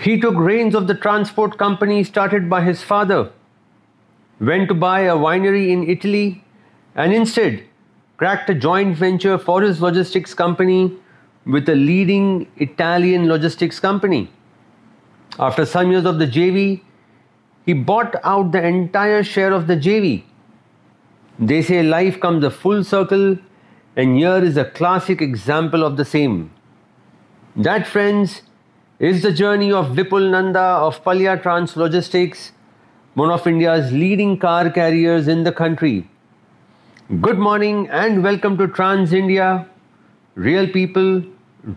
He took reins of the transport company started by his father, went to buy a winery in Italy, and instead cracked a joint venture for his logistics company with a leading Italian logistics company. After some years of the JV, he bought out the entire share of the JV. They say life comes a full circle, and here is a classic example of the same. That, friends, is the journey of Vipul Nanda of Palya Trans Logistics, one of India's leading car carriers in the country. Good morning and welcome to Trans India, real people,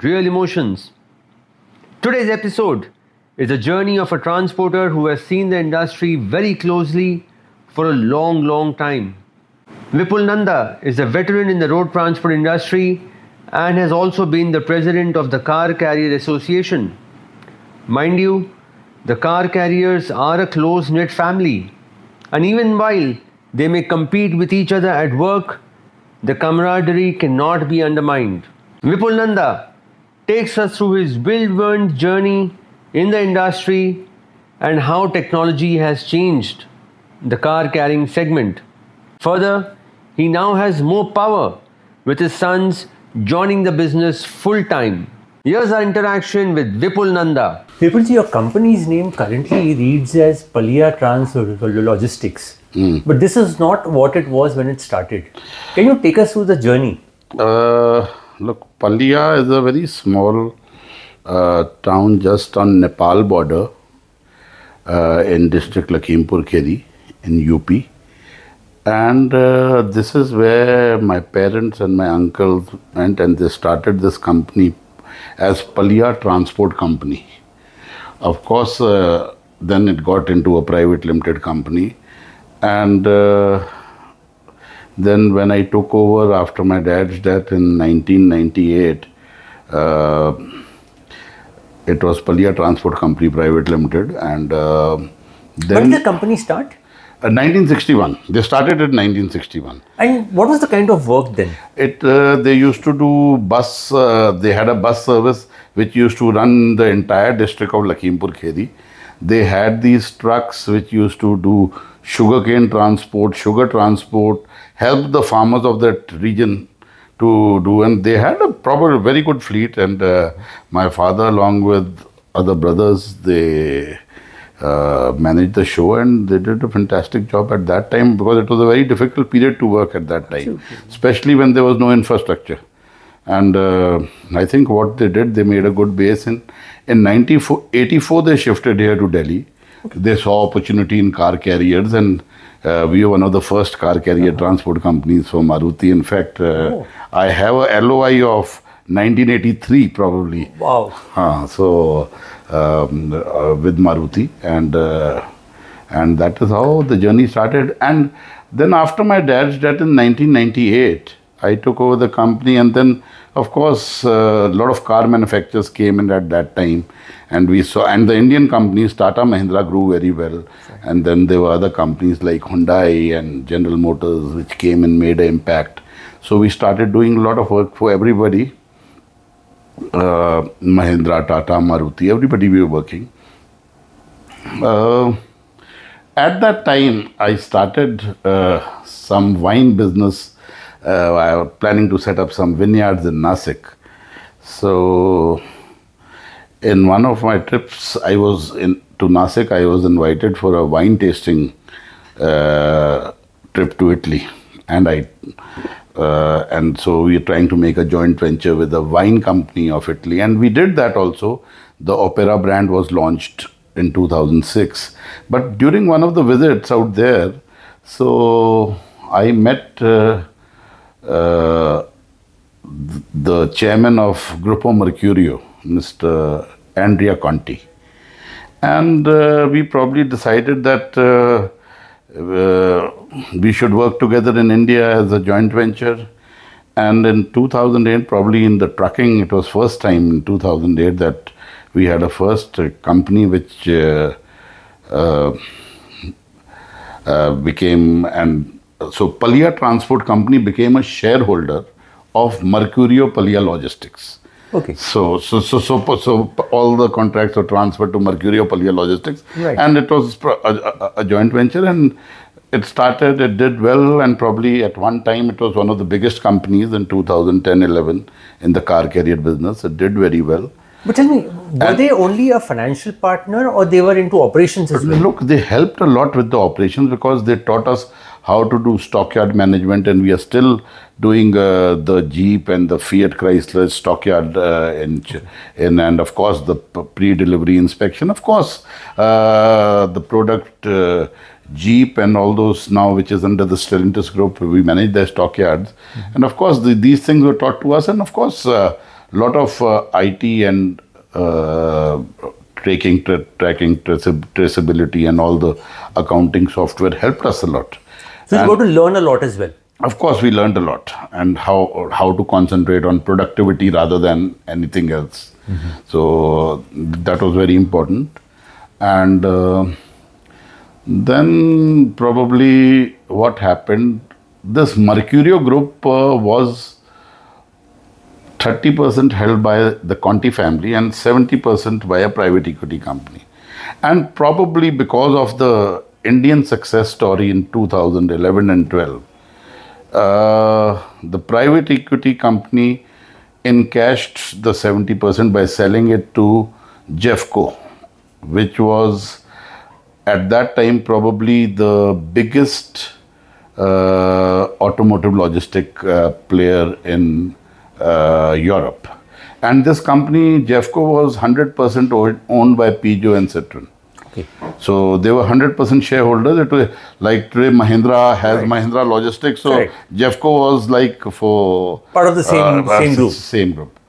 real emotions. Today's episode is a journey of a transporter who has seen the industry very closely for a long time. Vipul Nanda is a veteran in the road transport industry and has also been the president of the Car Carrier Association. Mind you, the car carriers are a close-knit family, and even while they may compete with each other at work, the camaraderie cannot be undermined. Vipul Nanda takes us through his whirlwind journey in the industry and how technology has changed the car carrying segment. Further, he now has more power with his sons joining the business full time. Here's our interaction with Vipul Nanda. Vipulji, your company's name currently reads as Palya Trans Logistics. But this is not what it was when it started. Can you take us through the journey? Look, Palya is a very small town just on Nepal border in district Lakhimpur Kheri in UP. And this is where my parents and my uncles went, and they started this company as Palya Transport Company. Of course, then it got into a private limited company. And then when I took over after my dad's death in 1998, it was Palya Transport Company Private Limited. And then when did the company start? 1961. They started in 1961. And what was the kind of work then? They used to do bus, they had a bus service which used to run the entire district of Lakhimpur Kheri. They had these trucks which used to do sugarcane transport, sugar transport, help the farmers of that region to do, and they had a proper, very good fleet. And my father, along with other brothers, they managed the show, and they did a fantastic job at that time, because it was a very difficult period to work at that time, especially when there was no infrastructure. And I think what they did, they made a good base. In 1984, they shifted here to Delhi. They saw opportunity in car carriers, and we were one of the first car carrier transport companies for Maruti. In fact, I have a LOI of 1983 probably. Wow. With Maruti, and that is how the journey started. And then after my dad's death in 1998, I took over the company, and then of course a lot of car manufacturers came in at that time, and we saw, and the Indian companies, Tata Mahindra, grew very well. And then there were other companies like Hyundai and General Motors which came and made an impact. So we started doing a lot of work for everybody. Mahindra, Tata, Maruti, everybody we were working. At that time, I started some wine business. I was planning to set up some vineyards in Nasik. So, in one of my trips, to Nasik, I was invited for a wine tasting trip to Italy, and so we are trying to make a joint venture with the wine company of Italy, and we did that also. The Opera brand was launched in 2006. But during one of the visits out there, so I met the chairman of Gruppo Mercurio, Mr. Andrea Conti, and we probably decided that we should work together in India as a joint venture. And in 2008, probably in the trucking, it was first time in 2008 that we had a first company which became, and so Palya Transport Company became a shareholder of Mercurio Palya Logistics. Okay. So all the contracts were transferred to Mercurio Palia Logistics, Right. and it was a joint venture, and it started. It did well, and probably at one time it was one of the biggest companies in 2010-11 in the car carrier business. It did very well. But tell me, were they only a financial partner or they were into operations as well? Look, they helped a lot with the operations because they taught us how to do stockyard management, and we are still doing the Jeep and the Fiat Chrysler stockyard and of course the pre-delivery inspection. Of course, the product Jeep and all those now, which is under the Stellantis group, we manage their stockyards, and of course these things were taught to us, and of course a lot of IT and tracking, traceability, and all the accounting software helped us a lot. So you got to learn a lot as well. Of course, we learned a lot, and how to concentrate on productivity rather than anything else. So that was very important. And then probably what happened, this Mercurio group was 30% held by the Conti family and 70% by a private equity company. And probably because of the Indian success story in 2011 and 12, the private equity company encashed the 70% by selling it to Jeffco, which was at that time probably the biggest automotive logistic player in Europe. And this company, Jeffco, was 100% owned by Peugeot and Citroën. Okay. So they were 100% shareholders. It was like today Mahindra has Mahindra Logistics. So Correct. Jeffco was like for Part of the same group. Same group.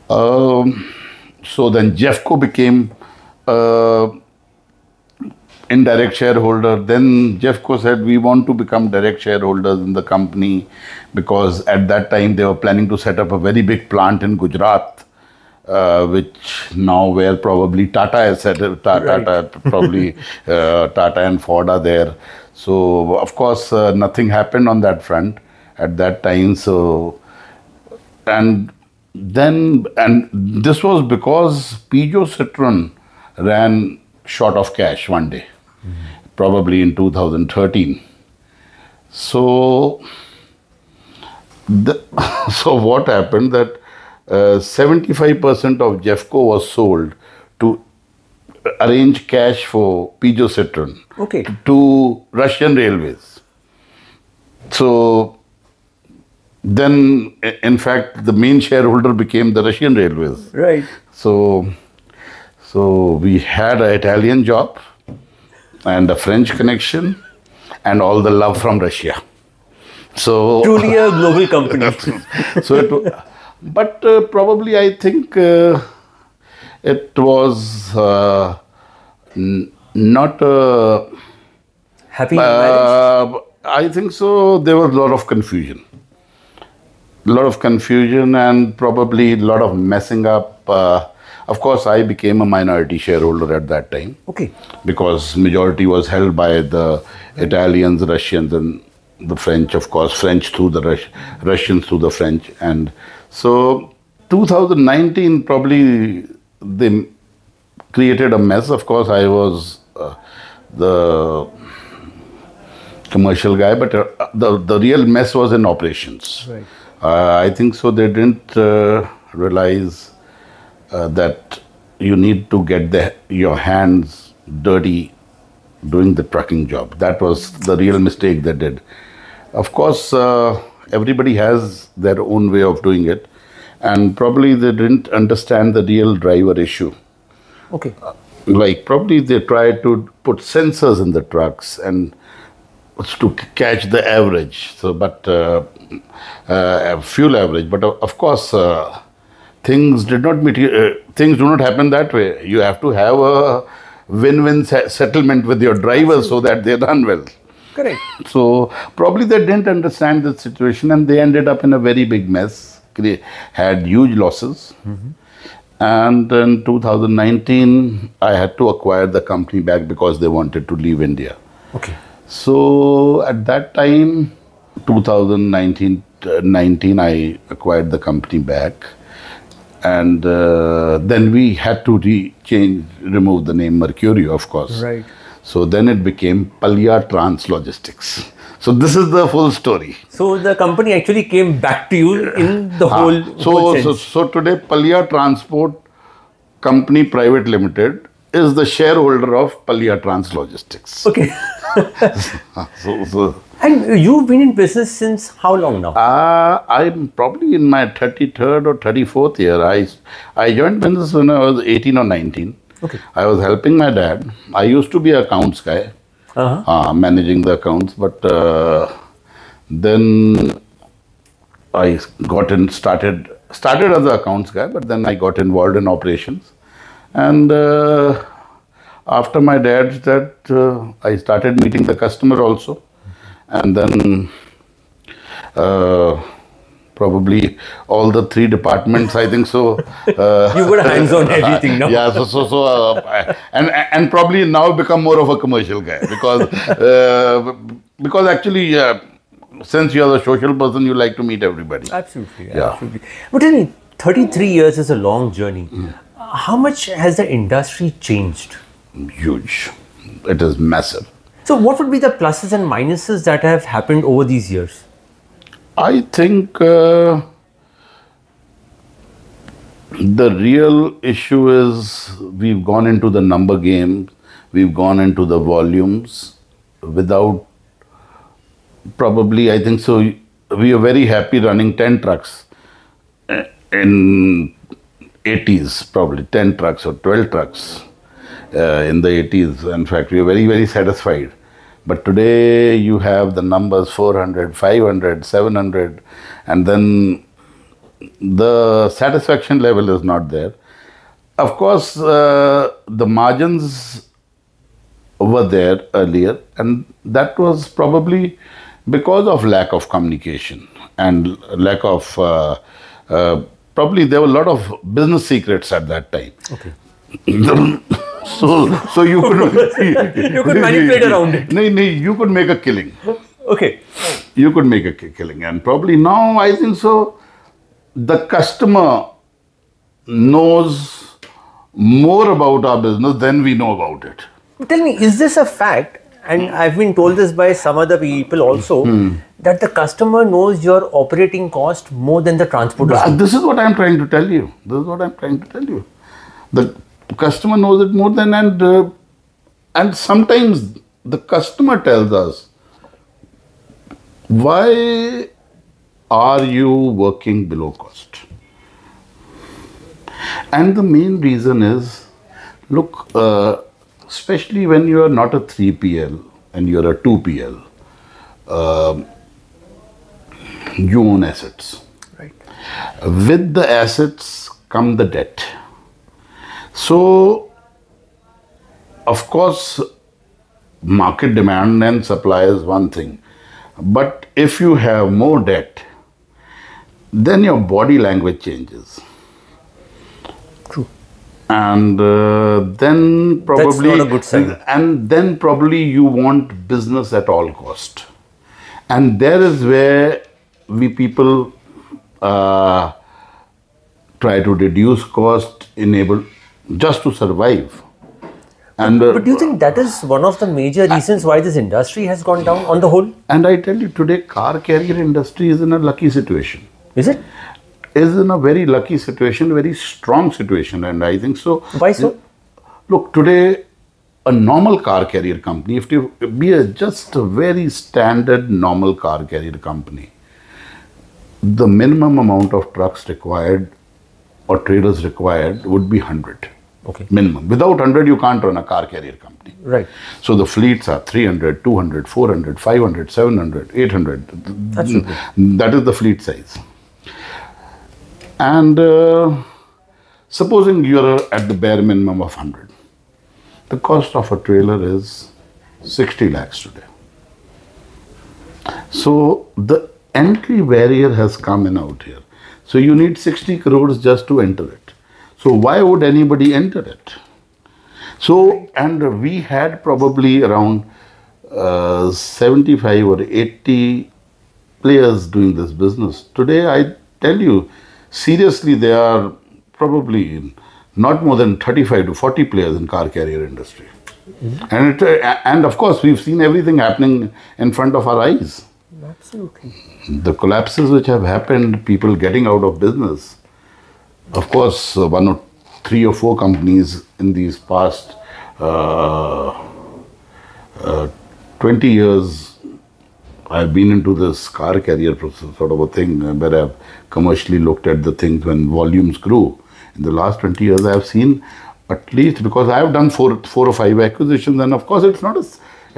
So then Jeffco became indirect shareholder. Then Jeffco said, we want to become direct shareholders in the company, because at that time they were planning to set up a very big plant in Gujarat, which now where probably Tata has set up, probably Tata and Ford are there. So of course nothing happened on that front at that time. So and this was because Peugeot Citroën ran short of cash one day, probably in 2013. So so what happened that 75% of Jeffco was sold to arrange cash for Peugeot Citroën to Russian Railways. So then, in fact, the main shareholder became the Russian Railways. Right. So we had an Italian job and a French connection and all the love from Russia. So truly a global company. But probably I think it was not a happy marriage? I think so. There was a lot of confusion. And probably a lot of messing up. Of course, I became a minority shareholder at that time. Okay. Because majority was held by the Italians, Russians, and the French, of course, French through the Russians through the French. And so 2019, probably they created a mess. Of course, I was the commercial guy, but the real mess was in operations. Right. I think so they didn't realize that you need to get your hands dirty doing the trucking job. That was the real mistake they did. Of course, everybody has their own way of doing it, and probably they didn't understand the real driver issue. Okay. Like probably they tried to put sensors in the trucks and to catch the average. So, but fuel average. But of course, things do not happen that way. You have to have a win-win settlement with your drivers so that they run well. Correct. So probably they didn't understand the situation and they ended up in a very big mess. They had huge losses. And in 2019, I had to acquire the company back because they wanted to leave India. Okay. So at that time, 2019, I acquired the company back. And then we had to remove the name Mercury, of course. Right. So then it became Palya Trans Logistics. So this is the full story. So the company actually came back to you in the whole sense. So today Palya Transport Company Private Limited is the shareholder of Palya Trans Logistics. Okay. So And you've been in business since how long now? I'm probably in my 33rd or 34th year. I joined business when I was 18 or 19. Okay. I was helping my dad. I used to be an accounts guy, managing the accounts, but then I started as an accounts guy, but then I got involved in operations. And after my dad's death, I started meeting the customer also. And then probably all the three departments, I think so. You got hands on everything now. Yeah, and probably now become more of a commercial guy because actually, since you are a social person, you like to meet everybody. Absolutely. Yeah. Absolutely. But tell me, 33 years is a long journey. How much has the industry changed? Huge. It is massive. So what would be the pluses and minuses that have happened over these years? I think the real issue is we've gone into the number game, we've gone into the volumes without probably, I think so, we are very happy running 10 trucks in 80s, probably 10 trucks or 12 trucks in the 80s. In fact, we are very, very satisfied. But today you have the numbers 400, 500, 700, and then the satisfaction level is not there. Of course, the margins were there earlier, and that was probably because of lack of communication and lack of, probably there were a lot of business secrets at that time. Okay. So you could you could manipulate around it. No, you could make a killing. Okay. You could make a killing, and probably now I think so. The customer knows more about our business than we know about it. Tell me, is this a fact? And I've been told this by some other people also, that the customer knows your operating cost more than the transporter. This is what I'm trying to tell you. The customer knows it more than, and sometimes the customer tells us, why are you working below cost? And the main reason is, look, especially when you are not a 3PL and you're a 2PL, you own assets. Right. With the assets come the debt. So, of course, market demand and supply is one thing. But if you have more debt, then your body language changes. True. And then probably, that's not a good sign. And then probably you want business at all cost. And there is where we people try to reduce cost, enable just to survive. And But do you think that is one of the major reasons why this industry has gone down on the whole? And I tell you, today car carrier industry is in a lucky situation. Is it? Is in a very lucky situation, very strong situation, and I think so. Why so? Look, today a normal car carrier company, if you be just a very standard normal car carrier company, the minimum amount of trucks required or trailers required would be 100. Okay. Minimum. Without 100, you can't run a car carrier company. Right. So the fleets are 300, 200, 400, 500, 700, 800. Absolutely. That is the fleet size. And supposing you're at the bare minimum of 100, the cost of a trailer is 60 lakhs today. So the entry barrier has come in out here. So you need 60 crores just to enter it. So why would anybody enter it? So, and we had probably around 75 or 80 players doing this business. Today, I tell you, seriously, there are probably not more than 35 to 40 players in car carrier industry. And of course, we've seen everything happening in front of our eyes. Absolutely. The collapses which have happened, people getting out of business. Of course, 1 or 3 or 4 companies in these past 20 years, I've been into this car carrier sort of a thing where I've commercially looked at the things when volumes grew. In the last 20 years, I've seen at least, because I've done four or five acquisitions, and of course, it's not a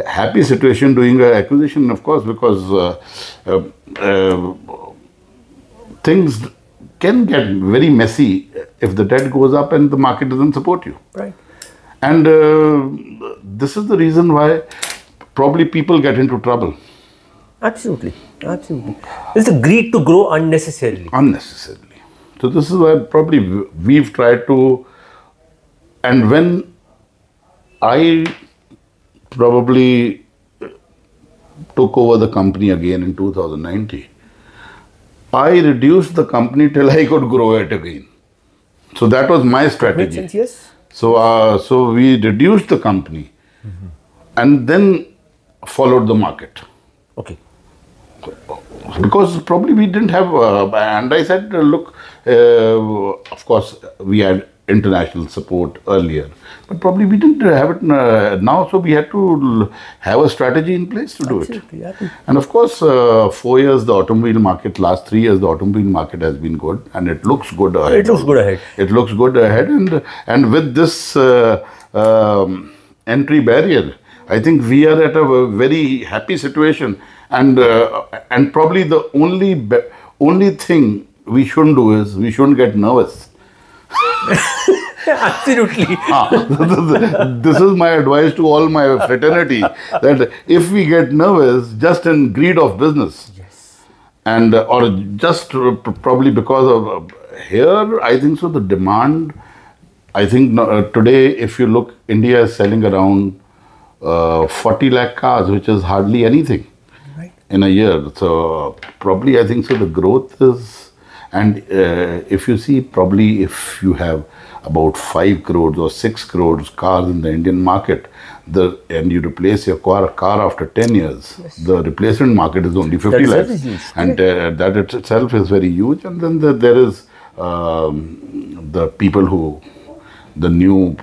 happy situation doing an acquisition, of course, because things can get very messy if the debt goes up and the market doesn't support you. Right. And this is the reason why probably people get into trouble. Absolutely. Absolutely. It's the greed to grow unnecessarily. Unnecessarily. So this is why probably we've tried to, and when I probably took over the company again in 2019, I reduced the company till I could grow it again. So that was my strategy. Makes sense, yes. So we reduced the company and then followed the market. Okay. Because probably we didn't have, and I said, look, of course, we had international support earlier, but probably we didn't have it now, so we had to have a strategy in place to do it. Yeah. And of course, 4 years, the automobile market, last 3 years, the automobile market has been good, and it looks good ahead. It looks good ahead. It looks good ahead, and with this entry barrier, I think we are at a very happy situation, and probably the only thing we shouldn't do is we shouldn't get nervous. Absolutely. This is my advice to all my fraternity, that if we get nervous just in greed of business, Yes. and or just probably because of here, I think so the demand, I think today if you look, India is selling around 40 lakh cars, which is hardly anything in a year. So probably I think so the growth is, and if you see, probably if you have about 5 crores or 6 crores cars in the Indian market, and you replace your car after 10 years, the replacement market is only 50 That lakhs. is huge. And that itself is very huge. And then there is the people who, the new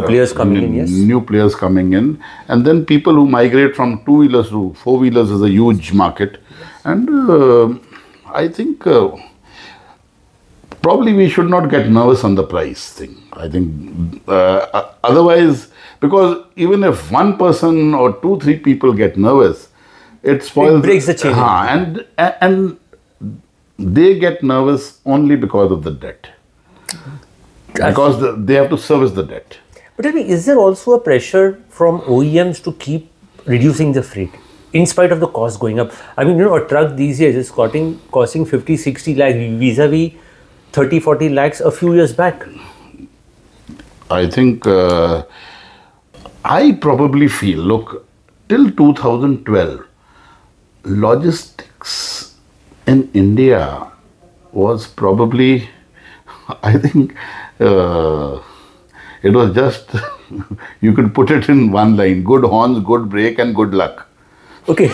players coming in, yes. New players coming in, and then people who migrate from 2-wheelers to 4-wheelers is a huge market. And I think probably we should not get nervous on the price thing. I think otherwise, because even if one person or 2-3 people get nervous, it spoils. It breaks the chain. And they get nervous only because of the debt. Because they have to service the debt. But tell me, is there also a pressure from OEMs to keep reducing the freight in spite of the cost going up? I mean, a truck these days is costing 50, 60 lakhs vis-a-vis 30, 40 lakhs a few years back. I think I probably feel, look, till 2012, logistics in India was probably, I think, it was just, you could put it in one line: good horns, good brake, and good luck. Okay.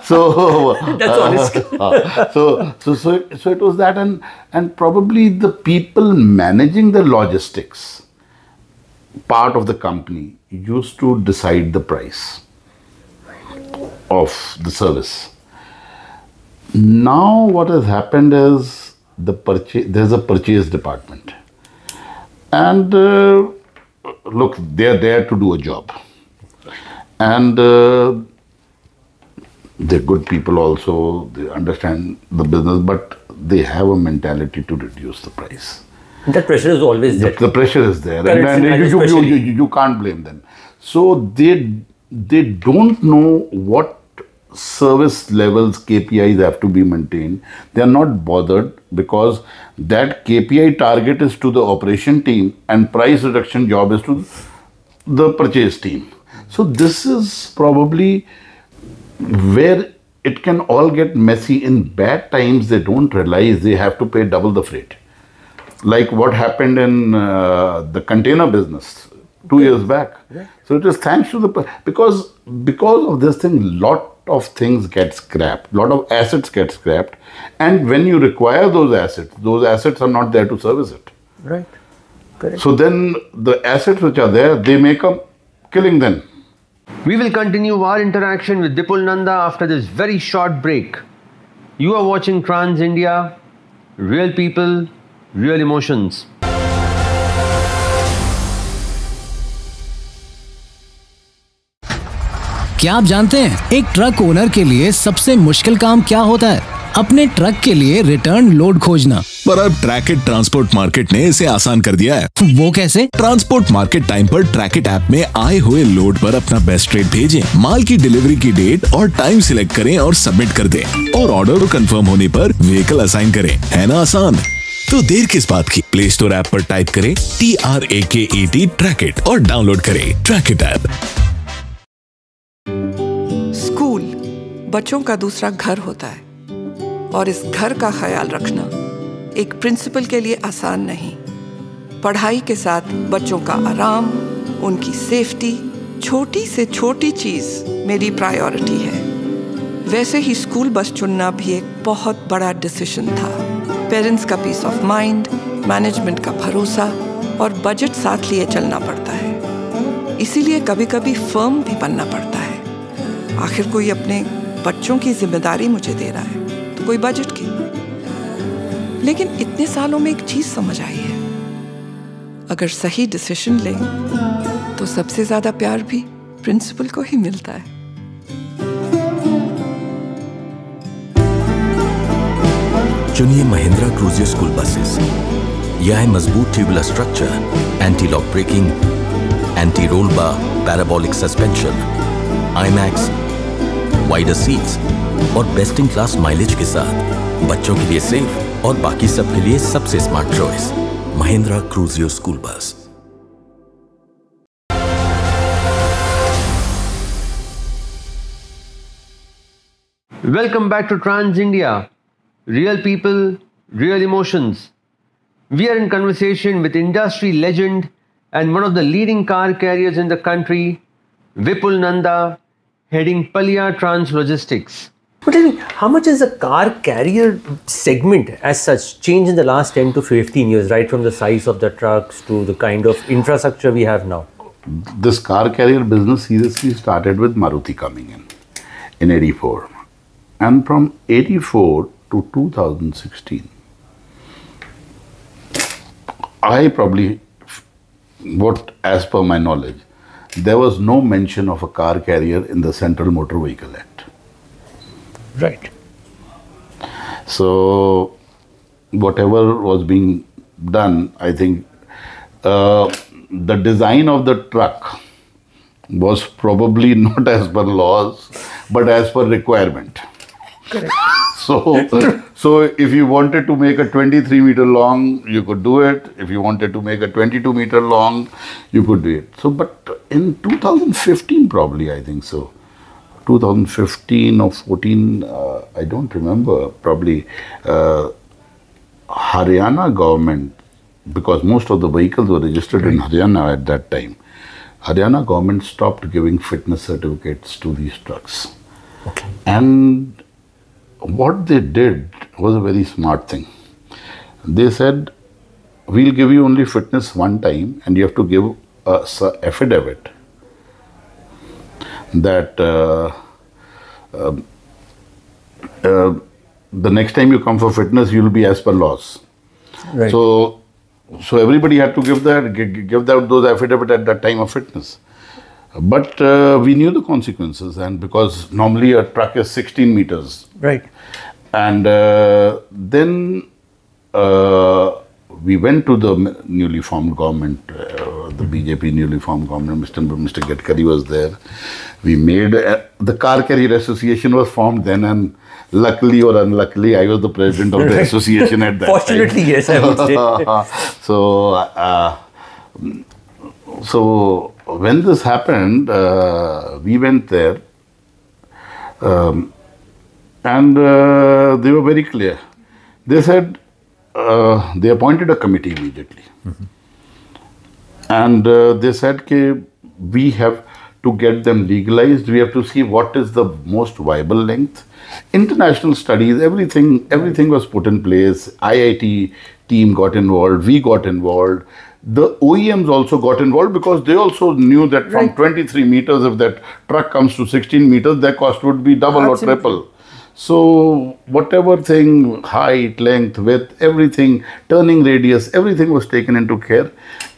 So That's honest. So it was that, and probably the people managing the logistics part of the company used to decide the price of the service. Now what has happened is there's a purchase department, and look, they're there to do a job, and they're good people also, they understand the business, but they have a mentality to reduce the price. That pressure is always there. The pressure is there, Correct. and you can't blame them. So they don't know what service levels, KPIs have to be maintained. They are not bothered, because that KPI target is to the operation team and price reduction job is to the purchase team. So this is probably where it can all get messy. In bad times, they don't realize they have to pay double the freight. Like what happened in the container business 2 years back. Right. So it is thanks to the, because of this thing, lot of things get scrapped, lot of assets get scrapped, and when you require those assets are not there to service it. Right. Correct. So then the assets which are there, they make a killing then. We will continue our interaction with Vipul Nanda after this very short break. You are watching Trans India, real people, real emotions. क्या आप जानते हैं एक truck owner के लिए सबसे मुश्किल काम क्या होता है? अपने ट्रक के लिए रिटर्न लोड खोजना। पर अब ट्रैकिट ट्रांसपोर्ट मार्केट ने इसे आसान कर दिया है। वो कैसे? ट्रांसपोर्ट मार्केट टाइम पर ट्रैकिट ऐप में आए हुए लोड पर अपना बेस्ट रेट भेजें, माल की डिलीवरी की डेट और टाइम सिलेक्ट करें और सबमिट कर दें, और ऑर्डर कंफर्म होने पर व्हीकल असाइन करें। है ना आसान? तो देर किस बात की? प्ले स्टोर ऐप पर टाइप करें TRAKET ट्रैकिट और डाउनलोड करें ट्रैकिट ऐप। स्कूल बच्चों का दूसरा घर होता है, और इस घर का ख्याल रखना एक प्रिंसिपल के लिए आसान नहीं। पढ़ाई के साथ बच्चों का आराम, उनकी सेफ्टी, छोटी से छोटी चीज़ मेरी प्रायोरिटी है। वैसे ही स्कूल बस चुनना भी एक बहुत बड़ा डिसीजन था। पेरेंट्स का पीस ऑफ माइंड, मैनेजमेंट का भरोसा और बजट साथ लिए चलना पड़ता है। इसीलिए कभी कभी फर्म भी बनना पड़ता है। आखिर कोई अपने बच्चों की जिम्मेदारी मुझे दे रहा है, तो कोई बजट की। लेकिन इतने सालों में एक चीज समझ आई है, अगर सही डिसीजन लें तो सबसे ज्यादा प्यार भी प्रिंसिपल को ही मिलता है। चुनिए महिंद्रा क्रूजियर स्कूल बसेस। यह है मजबूत tubular structure, anti lock braking, anti roll bar, parabolic suspension, IMAX, wider seats और बेस्ट इन क्लास माइलेज के साथ बच्चों के लिए सेफ और बाकी सब के लिए सबसे smart choice, Mahindra Cruzio school bus. Welcome back to Trans India, real people, real emotions. We are in conversation with industry legend and one of the leading car carriers in the country, Vipul Nanda, heading Palia Trans Logistics. But tell me, how much is the car carrier segment as such changed in the last 10 to 15 years, right from the size of the trucks to the kind of infrastructure we have now? This car carrier business seriously started with Maruti coming in 84. And from 84 to 2016, I probably, as per my knowledge, there was no mention of a car carrier in the Central Motor Vehicle Act. Right. So, whatever was being done, I think the design of the truck was probably not as per laws, but as per requirement. Correct. So if you wanted to make a 23 meter long, you could do it. If you wanted to make a 22 meter long, you could do it. So, but in 2015 probably, I think so, 2015 or 14, I don't remember, probably Haryana government, because most of the vehicles were registered in Haryana at that time, Haryana government stopped giving fitness certificates to these trucks. Okay. And what they did was a very smart thing. They said, we'll give you only fitness one time and you have to give a affidavit that the next time you come for fitness, you'll be as per laws. Right. So everybody had to give those affidavit at that time of fitness. But we knew the consequences, and because normally a truck is 16 meters. Right. And then we went to the newly formed government, the BJP newly formed government. Mr. Gadkari was there. We made the Car Carrier Association was formed then, and luckily or unluckily, I was the president of the association at that Fortunately, time. yes, I would say. So when this happened, we went there. And they were very clear. They said they appointed a committee immediately. And they said, we have to get them legalized. We have to see what is the most viable length. International studies, everything was put in place. IIT team got involved. We got involved. The OEMs also got involved because they also knew that from 23 meters, if that truck comes to 16 meters, their cost would be double or triple. So whatever thing, height, length, width, everything, turning radius, everything was taken into care.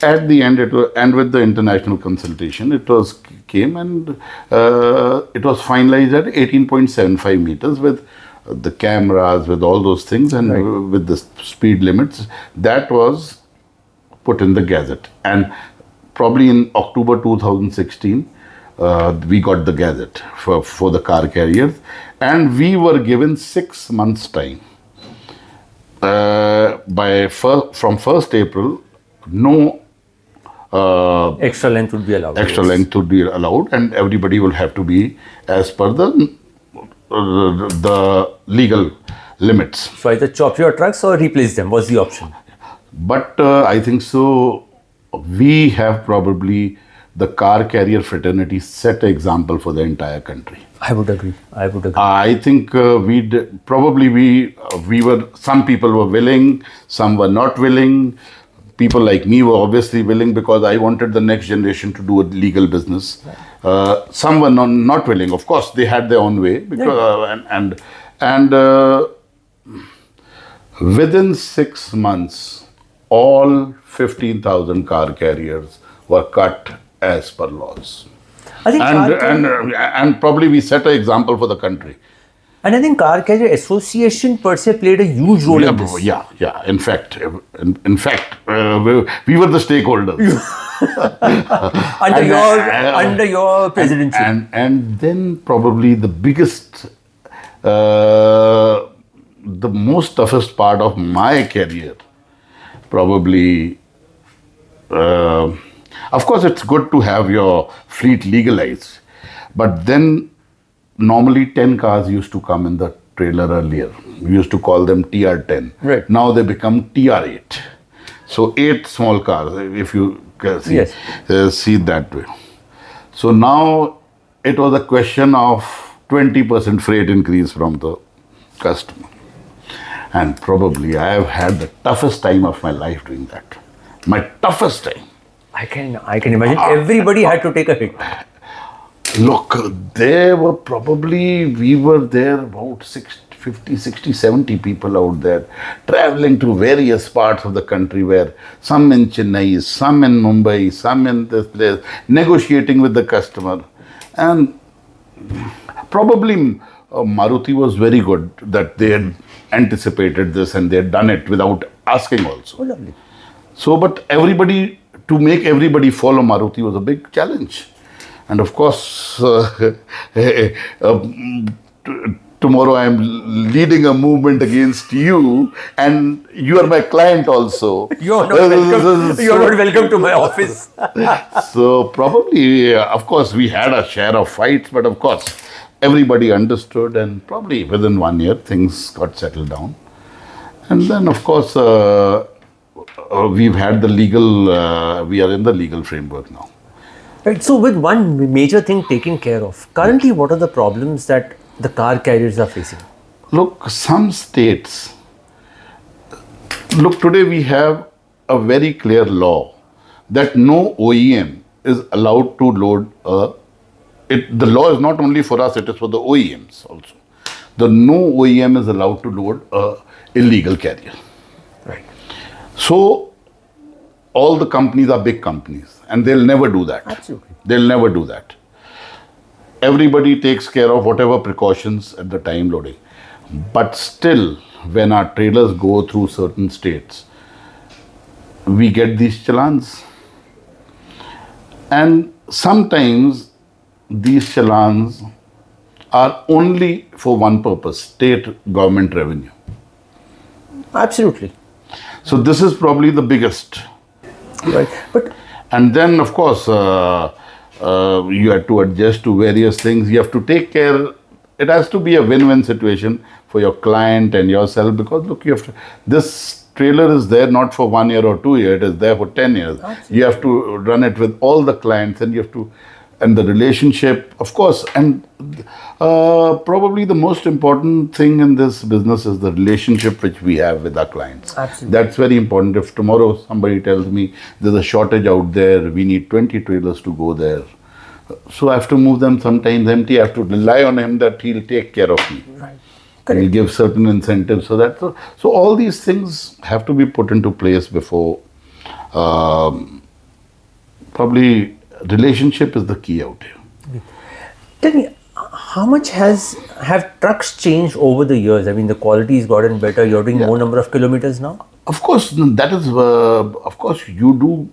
At the end, and with the international consultation, it came and it was finalized at 18.75 meters with the cameras, with all those things, and with the speed limits. That was put in the Gazette. And probably in October 2016, we got the Gazette for the car carriers, and we were given 6 months' time. From 1st April, no extra length would be allowed. Extra length would be allowed, and everybody will have to be as per the legal limits. So either chop your trucks or replace them was the option. But I think so. We have probably the car carrier fraternity set an example for the entire country. I would agree. I think we were. Some people were willing, some were not willing. People like me were obviously willing because I wanted the next generation to do a legal business. Some were not willing. Of course, they had their own way. Because, and within 6 months, all 15,000 car carriers were cut as per laws. I think and probably we set an example for the country. And I think Car Carrier Association per se played a huge role in this. Yeah. In fact, we were the stakeholders. under your presidency. And then probably the biggest, the most toughest part of my career, probably, of course, it's good to have your fleet legalized, but then normally 10 cars used to come in the trailer earlier. We used to call them TR10. Right. Now they become TR8. So 8 small cars, if you see, see that way. So now it was a question of 20% freight increase from the customer. And probably I have had the toughest time of my life doing that. My toughest time. I can imagine everybody had to take a hit. Look, there were probably, we were there about 50, 60, 70 people out there traveling to various parts of the country, where some in Chennai, some in Mumbai, some in this place, negotiating with the customer. And probably Maruti was very good that they had anticipated this and they had done it without asking also. Oh, lovely. So, but everybody, to make everybody follow Maruti was a big challenge. And of course, tomorrow I am leading a movement against you, and you are my client also. You are not welcome to my office. So probably, of course, we had a share of fights, but of course, everybody understood, and probably within 1 year, things got settled down. And then, of course, we've had the legal, we are in the legal framework now. Right. So with one major thing taken care of, currently what are the problems that the car carriers are facing? Look, some states, look, today we have a very clear law that no OEM is allowed to load the law is not only for us, it is for the OEMs also. No OEM is allowed to load a illegal carrier. Right. So all the companies are big companies, and they'll never do that. Absolutely. They'll never do that. Everybody takes care of whatever precautions at the time loading. But still, when our trailers go through certain states, we get these challans. And sometimes these challans are only for one purpose, state government revenue. Absolutely. So this is probably the biggest. Right. And then, of course, you have to adjust to various things. You have to take care it has to be a win-win situation for your client and yourself, because look, you have to, this trailer is there not for 1 year or 2 years, it is there for 10 years. Absolutely. You have to run it with all the clients, and you have to, and the relationship, of course, and probably the most important thing in this business is the relationship which we have with our clients. Absolutely. That's very important. If tomorrow somebody tells me there's a shortage out there, we need 20 trailers to go there, so I have to move them sometimes empty. I have to rely on him that he'll take care of me. Right. And he'll give certain incentives, so that so all these things have to be put into place before. Probably relationship is the key out here. Tell me, how much have trucks changed over the years? I mean, the quality has gotten better. You're doing more number of kilometers now. Of course, that is. Of course, you do.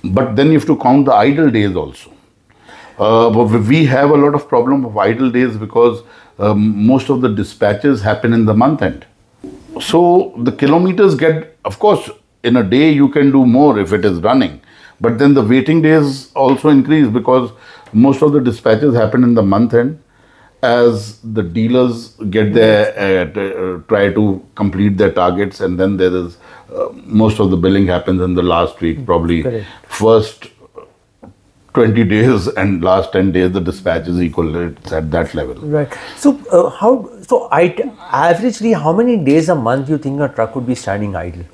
But then you have to count the idle days also. We have a lot of problem of idle days because most of the dispatches happen in the month end. So the kilometers get, of course, in a day you can do more if it is running. But then the waiting days also increase because most of the dispatches happen in the month end as the dealers get their, try to complete their targets, and then there is, most of the billing happens in the last week, probably. Correct. First 20 days and last 10 days the dispatch is equal, it's at that level. Right. So averagely, how many days a month you think a truck would be standing idle?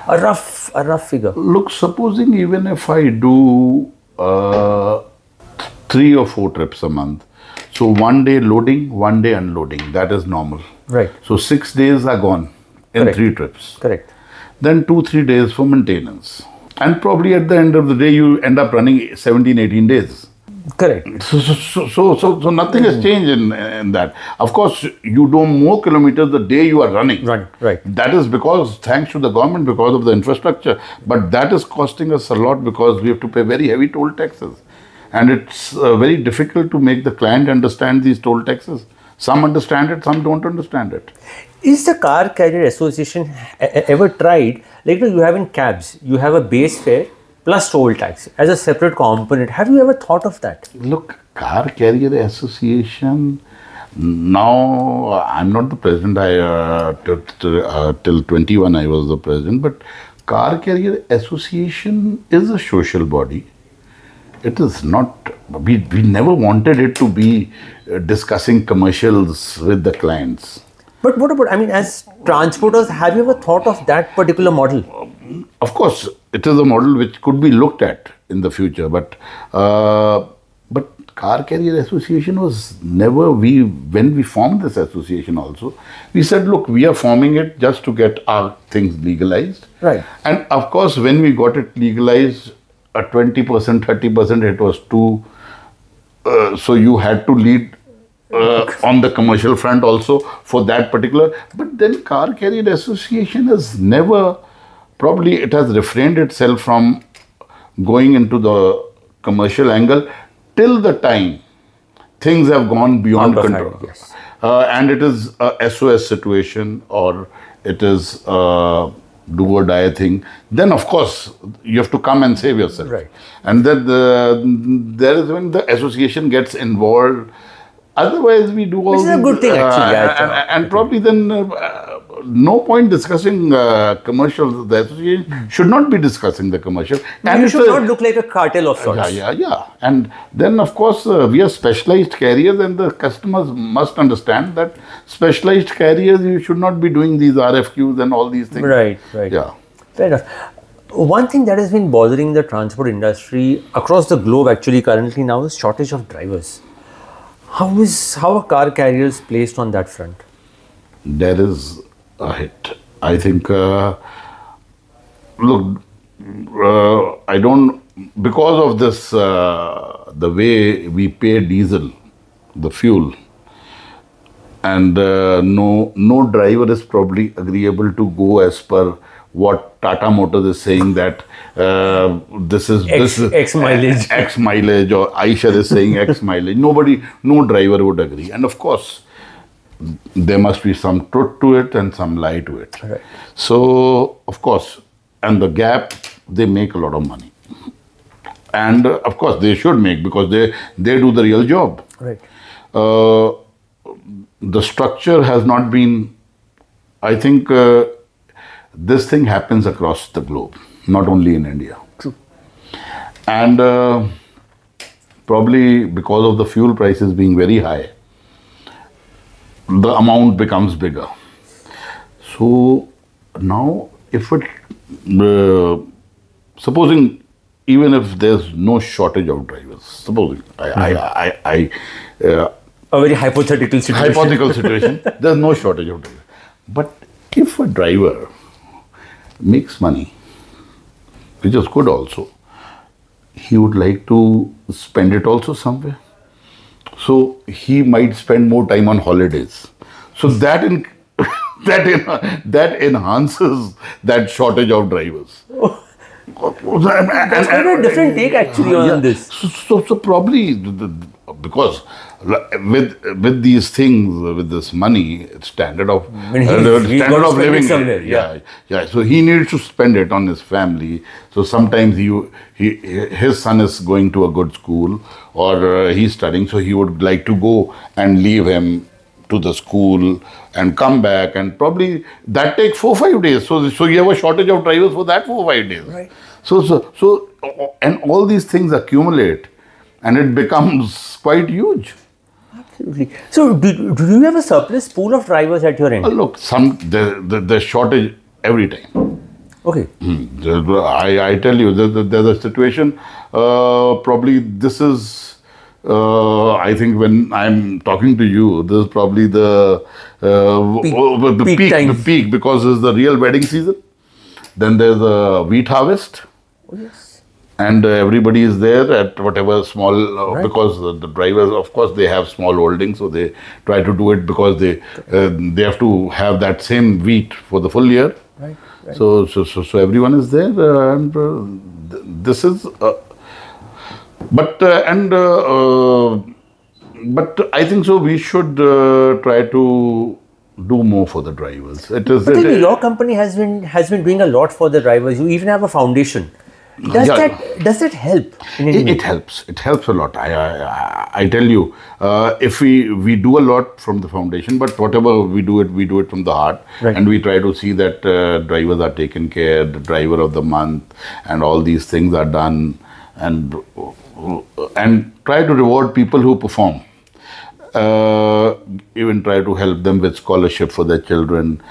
A rough figure. Look, supposing even if I do 3 or 4 trips a month, so 1 day loading, 1 day unloading, that is normal. Right. So 6 days are gone in Correct. 3 trips. Correct. Then 2-3 days for maintenance. And probably at the end of the day, you end up running 17-18 days. Correct. So nothing has changed in that. Of course, you do more kilometers the day you are running. Right. That is because, thanks to the government, because of the infrastructure. But that is costing us a lot because we have to pay very heavy toll taxes. And it's very difficult to make the client understand these toll taxes. Some understand it, some don't understand it. Is the Car Carrier Association ever tried, like you have in cabs, you have a base fare plus toll tax as a separate component. Have you ever thought of that? Look, Car Carrier Association, now I'm not the president, till 21 I was the president, but Car Carrier Association is a social body. It is not, we never wanted it to be discussing commercials with the clients. But what about, I mean, as transporters, have you ever thought of that particular model? Of course, it is a model which could be looked at in the future, but Car Carrier Association was never, when we formed this association also, we said, look, we are forming it just to get our things legalized. Right. And of course, when we got it legalized, a 20%, 30%, it was too, so you had to lead on the commercial front also for that particular. But then Car Carrier Association has never, probably it has refrained itself from going into the commercial angle till the time things have gone beyond control. Hand, yes. And it is a SOS situation, or it is do or die thing, then of course you have to come and save yourself. Right. And then there is when the association gets involved. Otherwise, we do all. Which is a good thing, actually. And probably then no point discussing commercials. The association should not be discussing the commercial. And you should not look like a cartel of sorts. Yeah. And then, of course, we are specialized carriers, and the customers must understand that specialized carriers, you should not be doing these RFQs and all these things. Right. Yeah. Fair enough. One thing that has been bothering the transport industry across the globe actually currently now is shortage of drivers. How are car carriers placed on that front? There is a hit. I think, look, I don't, because of this, the way we pay diesel, the fuel, and no driver is probably agreeable to go as per what Tata Motors is saying, that this is X mileage. X mileage, or Eicher is saying X mileage. No driver would agree. And of course, there must be some truth to it and some lie to it. Right. So, of course, and the gap, they make a lot of money. And of course, they should make, because they do the real job. Right. the structure has not been, I think this thing happens across the globe, not only in India. True. And probably because of the fuel prices being very high, the amount becomes bigger. So now if it, supposing even if there's no shortage of drivers, supposing a very hypothetical situation. There's no shortage of drivers. But if a driver makes money, which is good also, he would like to spend it also somewhere. So he might spend more time on holidays. So that enhances that shortage of drivers. That's quite a different take actually on this. So probably because with these things, with this money, standard of living. So he needs to spend it on his family. So sometimes his son is going to a good school or he's studying, so he would like to go and leave him to the school and come back, and probably that takes 4-5 days. So you have a shortage of drivers for that 4-5 days. Right. So and all these things accumulate, and it becomes quite huge. Absolutely. So do you have a surplus pool of drivers at your end? Look, there's shortage every time. Okay. I tell you, there's a situation. Probably this is. I think when I'm talking to you, this is probably the peak because it's the real wedding season. Then there's a wheat harvest. Oh, yes. And everybody is there at whatever small, because the drivers, of course, they have small holdings, so they try to do it because they have to have that same wheat for the full year. Right. So everyone is there, and this is. But I think so. We should try to do more for the drivers. Your company has been doing a lot for the drivers. You even have a foundation. Does that help? It helps. It helps a lot. I tell you, if we do a lot from the foundation, but whatever we do it from the heart, and we try to see that drivers are taken care, the driver of the month, and all these things are done, and try to reward people who perform. Even try to help them with scholarship for their children,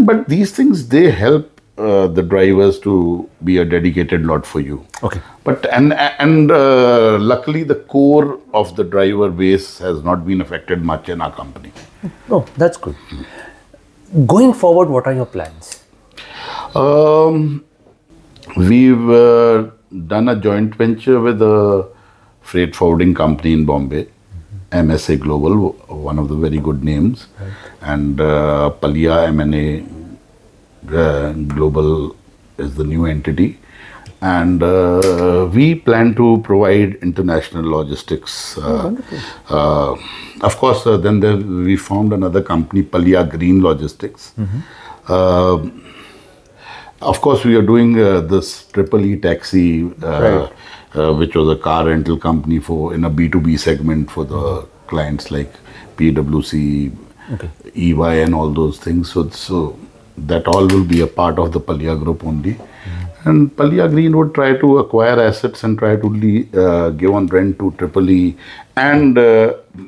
but these things, they help the drivers to be a dedicated lot for you. Okay. But luckily the core of the driver base has not been affected much in our company. Oh, that's good. Going forward, what are your plans? We've done a joint venture with a freight forwarding company in Bombay, MSA Global, one of the very good names, and Palia M&A Global is the new entity, and we plan to provide international logistics. Of course, then we formed another company, Palia Green Logistics. Of course, we are doing this EE taxi, which was a car rental company in a B2B segment for the clients like PwC, EY, and all those things. So that all will be a part of the Palia Group only. And Palia Green would try to acquire assets and try to give on rent to EE. And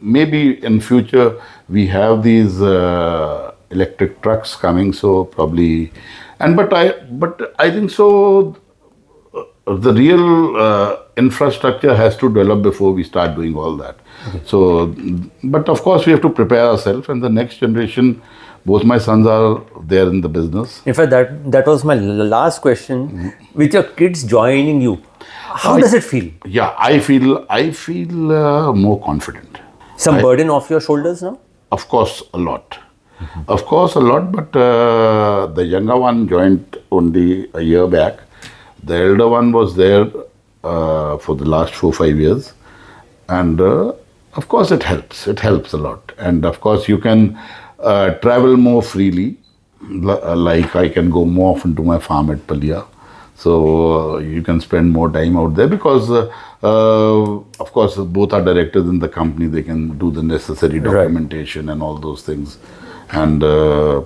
maybe in future, we have these electric trucks coming, so probably. But I think so. The real infrastructure has to develop before we start doing all that. So, but of course, we have to prepare ourselves, and the next generation. Both my sons are there in the business. In fact, that was my last question. With your kids joining you, how does it feel? Yeah, I feel more confident. Some burden off your shoulders now? Of course, a lot. Of course, a lot. But the younger one joined only a year back. The elder one was there for the last 4-5 years, and of course, it helps. It helps a lot, and of course, you can. Travel more freely, like I can go more often to my farm at Palia. So you can spend more time out there because Of course, both are directors in the company. They can do the necessary documentation and all those things, and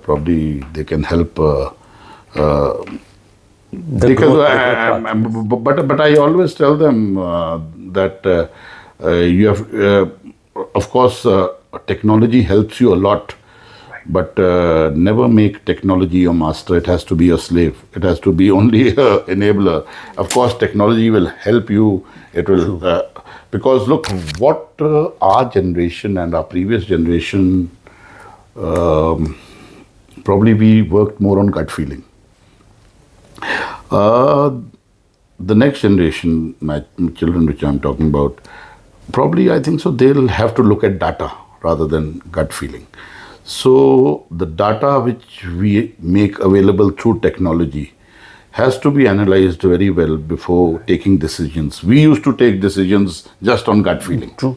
probably they can help. But I always tell them that you have, of course, technology helps you a lot. But never make technology your master. It has to be your slave. It has to be only an enabler. Of course, technology will help you. It will, because look, what our generation and our previous generation, probably we worked more on gut feeling. The next generation, my children which I'm talking about, probably I think so they'll have to look at data rather than gut feeling. So the data which we make available through technology has to be analyzed very well before taking decisions. We used to take decisions just on gut feeling. True.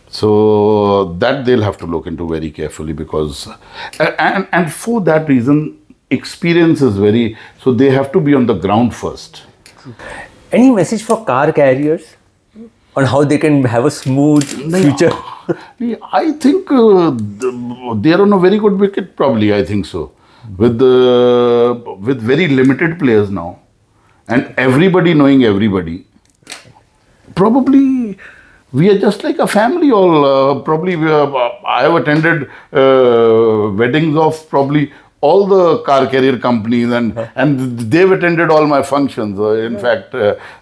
So that they'll have to look into very carefully, because, and for that reason, experience is very, so they have to be on the ground first. Any message for car carriers on how they can have a smooth future? I think they are on a very good wicket, probably. I think so. With very limited players now, and everybody knowing everybody, probably we are just like a family. All probably I have attended weddings of probably all the car carrier companies, and they've attended all my functions. In fact,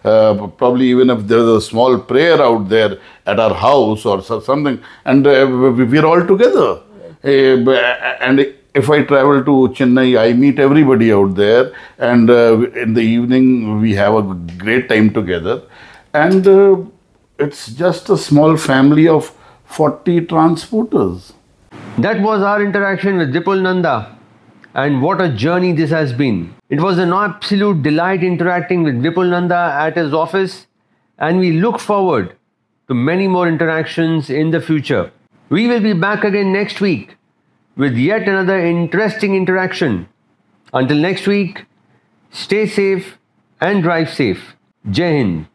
probably even if there's a small prayer out there at our house or something, and we're all together. And if I travel to Chennai, I meet everybody out there, and in the evening we have a great time together. And it's just a small family of 40 transporters. That was our interaction with Vipul Nanda. And what a journey this has been. It was an absolute delight interacting with Vipul Nanda at his office, and we look forward to many more interactions in the future. We will be back again next week with yet another interesting interaction. Until next week, stay safe and drive safe. Jai Hind.